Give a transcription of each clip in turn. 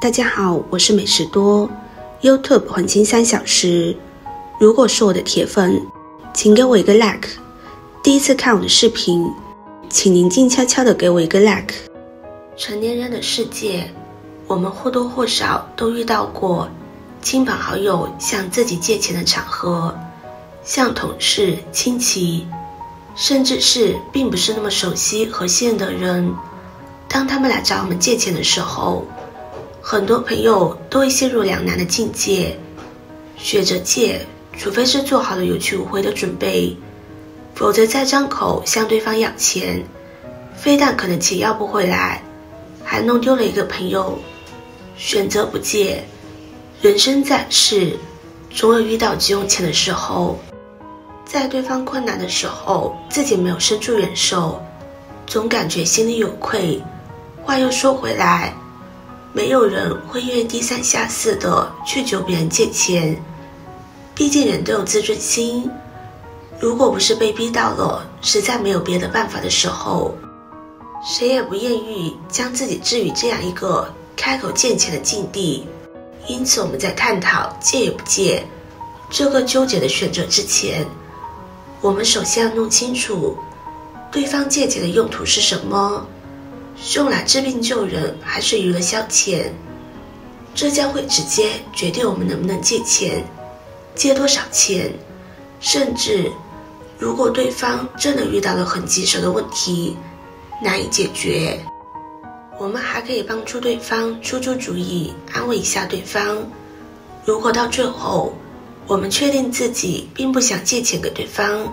大家好，我是美食多 YouTube 黄金3小时。如果是我的铁粉，请给我一个 like。第一次看我的视频，请您静悄悄地给我一个 like。成年人的世界，我们或多或少都遇到过亲朋好友向自己借钱的场合，像同事、亲戚，甚至是并不是那么熟悉和信任的人，当他们来找我们借钱的时候，很多朋友都会陷入两难的境界，学着借，除非是做好了有去无回的准备，否则再张口向对方要钱，非但可能钱要不回来，还弄丢了一个朋友。选择不借，人生在世，总有遇到急用钱的时候，在对方困难的时候，自己没有伸出援手，总感觉心里有愧。话又说回来，没有人会愿意低三下四的去求别人借钱，毕竟人都有自尊心。如果不是被逼到了实在没有别的办法的时候，谁也不愿意将自己置于这样一个开口借钱的境地。因此我们在探讨借与不借这个纠结的选择之前，我们首先要弄清楚对方借钱的用途是什么，是用来治病救人还是娱乐消遣，这将会直接决定我们能不能借钱，借多少钱，甚至如果对方真的遇到了很棘手的问题难以解决，我们还可以帮助对方出出主意，安慰一下对方。如果到最后我们确定自己并不想借钱给对方，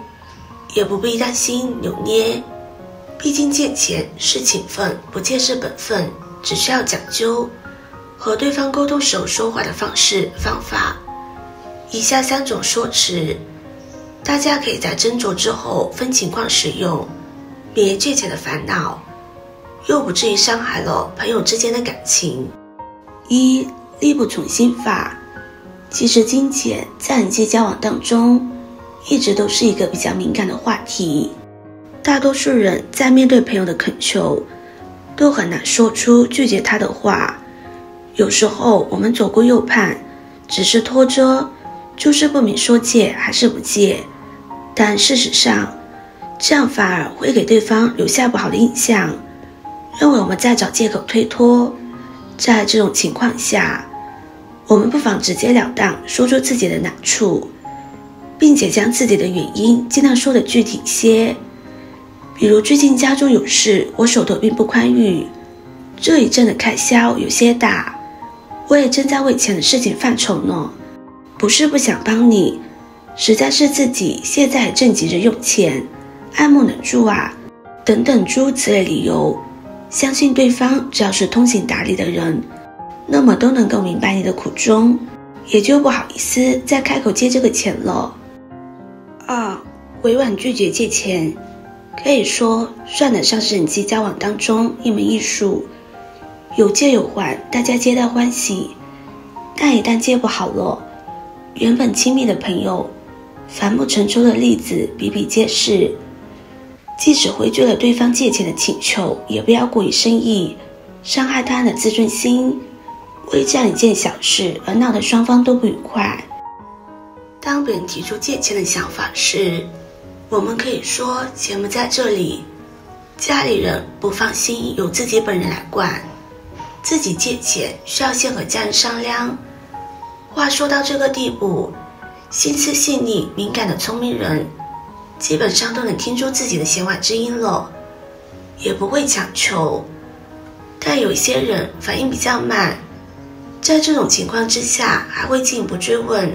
也不必担心扭捏，毕竟借钱是情分，不借是本分，只需要讲究和对方沟通时候说话的方式方法。以下3种说辞，大家可以在斟酌之后分情况使用，免借钱的烦恼，又不至于伤害了朋友之间的感情。1. 力不从心法。其实金钱在人际交往当中一直都是一个比较敏感的话题，大多数人在面对朋友的恳求都很难说出拒绝他的话。有时候我们左顾右盼，只是拖着，就是不明说借还是不借，但事实上这样反而会给对方留下不好的印象，认为我们在找借口推脱。在这种情况下，我们不妨直截了当说出自己的难处，并且将自己的原因尽量说得具体些。比如最近家中有事，我手头并不宽裕，这一阵的开销有些大，我也正在为钱的事情犯愁呢，不是不想帮你，实在是自己现在也正急着用钱，爱莫能助啊，等等诸如此类理由。相信对方只要是通情达理的人，那么都能够明白你的苦衷，也就不好意思再开口借这个钱了。2. 委婉拒绝借钱。可以说算得上是人际交往当中一门艺术，有借有还，大家皆大欢喜。但一旦借不好了，原本亲密的朋友反目成仇的例子比比皆是。即使回绝了对方借钱的请求，也不要过于生意，伤害他人的自尊心，为这样一件小事而闹得双方都不愉快。当别人提出借钱的想法时，我们可以说钱不在这里，家里人不放心由自己本人来管，自己借钱需要先和家人商量。话说到这个地步，心思细腻敏感的聪明人基本上都能听出自己的弦外之音了，也不会强求。但有一些人反应比较慢，在这种情况之下还会进一步追问。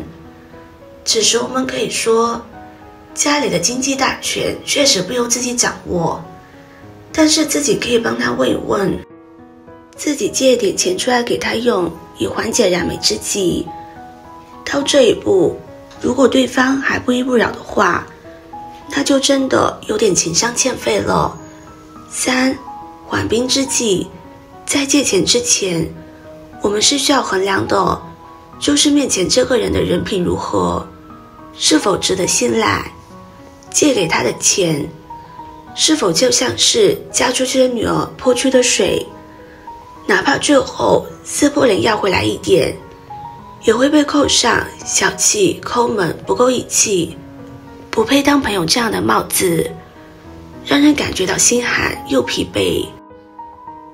此时我们可以说，家里的经济大权确实不由自己掌握，但是自己可以帮他问一问，自己借一点钱出来给他用，以缓解燃眉之急。到这一步，如果对方还不依不饶的话，那就真的有点情商欠费了。3. 缓兵之计。在借钱之前，我们是需要衡量的，就是面前这个人的人品如何，是否值得信赖。借给他的钱是否就像是嫁出去的女儿泼出的水，哪怕最后撕破脸要回来一点，也会被扣上小气、抠门、不够义气、不配当朋友这样的帽子，让人感觉到心寒又疲惫。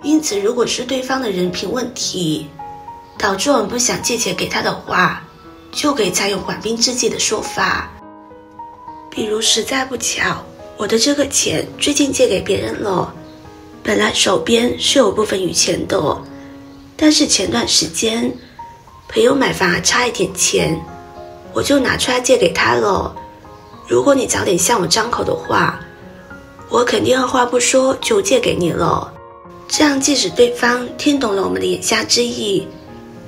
因此，如果是对方的人品问题导致我们不想借钱给他的话，就可以采用缓兵之计的说法。比如实在不巧，我的这个钱最近借给别人了，本来手边是有部分余钱的，但是前段时间朋友买房还差一点钱，我就拿出来借给他了。如果你早点向我张口的话，我肯定二话不说就借给你了。这样即使对方听懂了我们的眼下之意，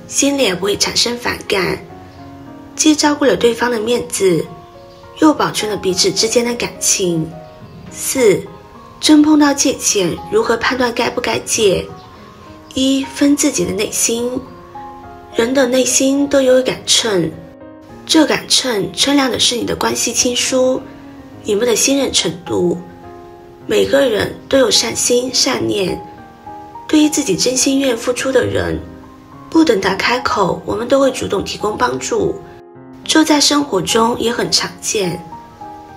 心里也不会产生反感，既照顾了对方的面子，又保存了彼此之间的感情。4. 真碰到借钱，如何判断该不该借？一、分自己的内心。人的内心都有一杆秤，这杆秤称量的是你的关系亲疏，你们的信任程度。每个人都有善心善念，对于自己真心愿意付出的人，不等他开口，我们都会主动提供帮助。这在生活中也很常见，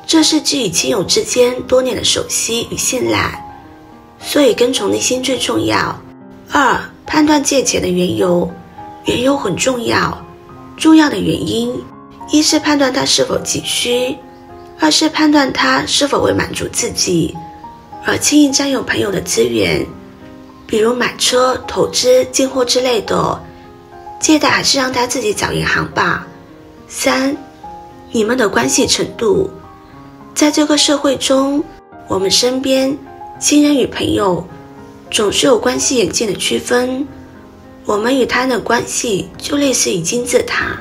这是基于亲友之间多年的熟悉与信赖，所以跟从内心最重要。2. 判断借钱的缘由。缘由很重要，重要的原因，一是判断他是否急需，二是判断他是否为满足自己而轻易占用朋友的资源，比如买车、投资、进货之类的，借贷还是让他自己找银行吧。3. 你们的关系程度。在这个社会中，我们身边亲人与朋友总是有关系严谨的区分，我们与他人的关系就类似于金字塔，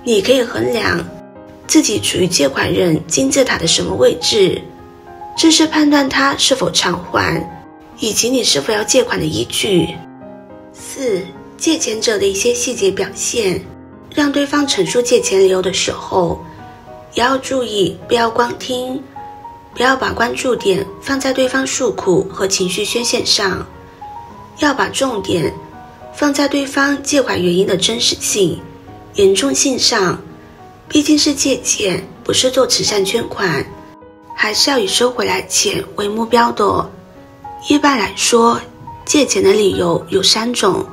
你可以衡量自己处于借款人金字塔的什么位置，这是判断他是否偿还以及你是否要借款的依据。4. 借钱者的一些细节表现。让对方陈述借钱理由的时候，也要注意不要光听，不要把关注点放在对方诉苦和情绪宣泄上，要把重点放在对方借款原因的真实性、严重性上。毕竟是借钱，不是做慈善捐款，还是要以收回来钱为目标的。一般来说，借钱的理由有3种：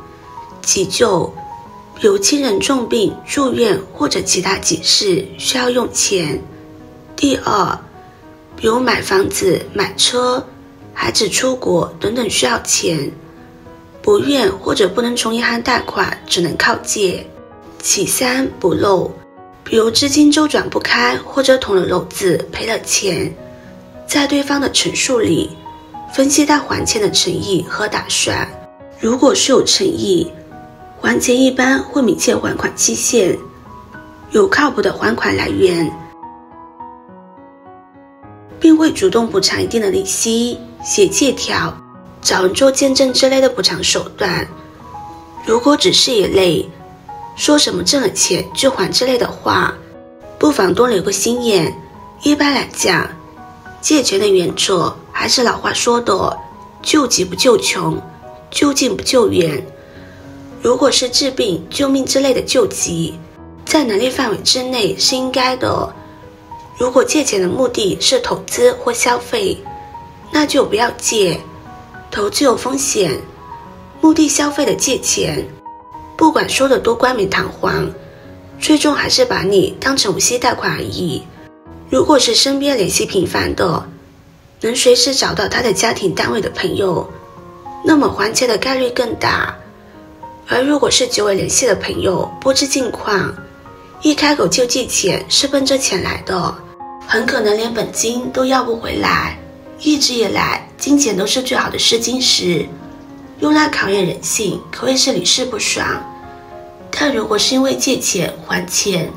急救，比如亲人重病、住院或者其他急事需要用钱；第2，比如买房子、买车、孩子出国等等需要钱，不愿或者不能从银行贷款，只能靠借；其3，补漏，比如资金周转不开或者捅了篓子赔了钱，在对方的陈述里分析他还钱的诚意和打算。如果是有诚意，还钱一般会明确还款期限，有靠谱的还款来源，并会主动补偿一定的利息，写借条、找人做见证之类的补偿手段。如果只是一类说什么挣了钱就还之类的话，不妨多留个心眼。一般来讲，借钱的原则还是老话说的，救急不救穷，救近不救远。如果是治病救命之类的救急，在能力范围之内是应该的。如果借钱的目的是投资或消费，那就不要借。投资有风险，目的消费的借钱，不管说得多冠冕堂皇，最终还是把你当成无息贷款而已。如果是身边联系频繁的，能随时找到他的家庭单位的朋友，那么还钱的概率更大。而如果是久未联系的朋友，不知近况，一开口就借钱，是奔着钱来的，很可能连本金都要不回来。一直以来，金钱都是最好的试金石，用来考验人性，可谓是屡试不爽。但如果是因为借钱还钱，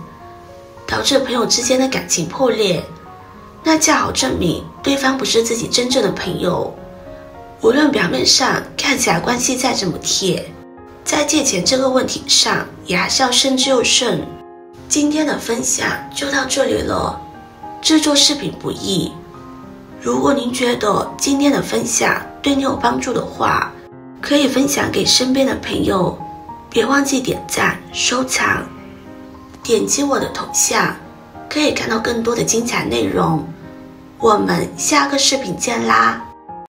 导致朋友之间的感情破裂，那恰好证明对方不是自己真正的朋友。无论表面上看起来关系再怎么铁，在借钱这个问题上，也还是要慎之又慎。今天的分享就到这里了，制作视频不易。如果您觉得今天的分享对你有帮助的话，可以分享给身边的朋友，别忘记点赞、收藏。点击我的头像，可以看到更多的精彩内容。我们下个视频见啦！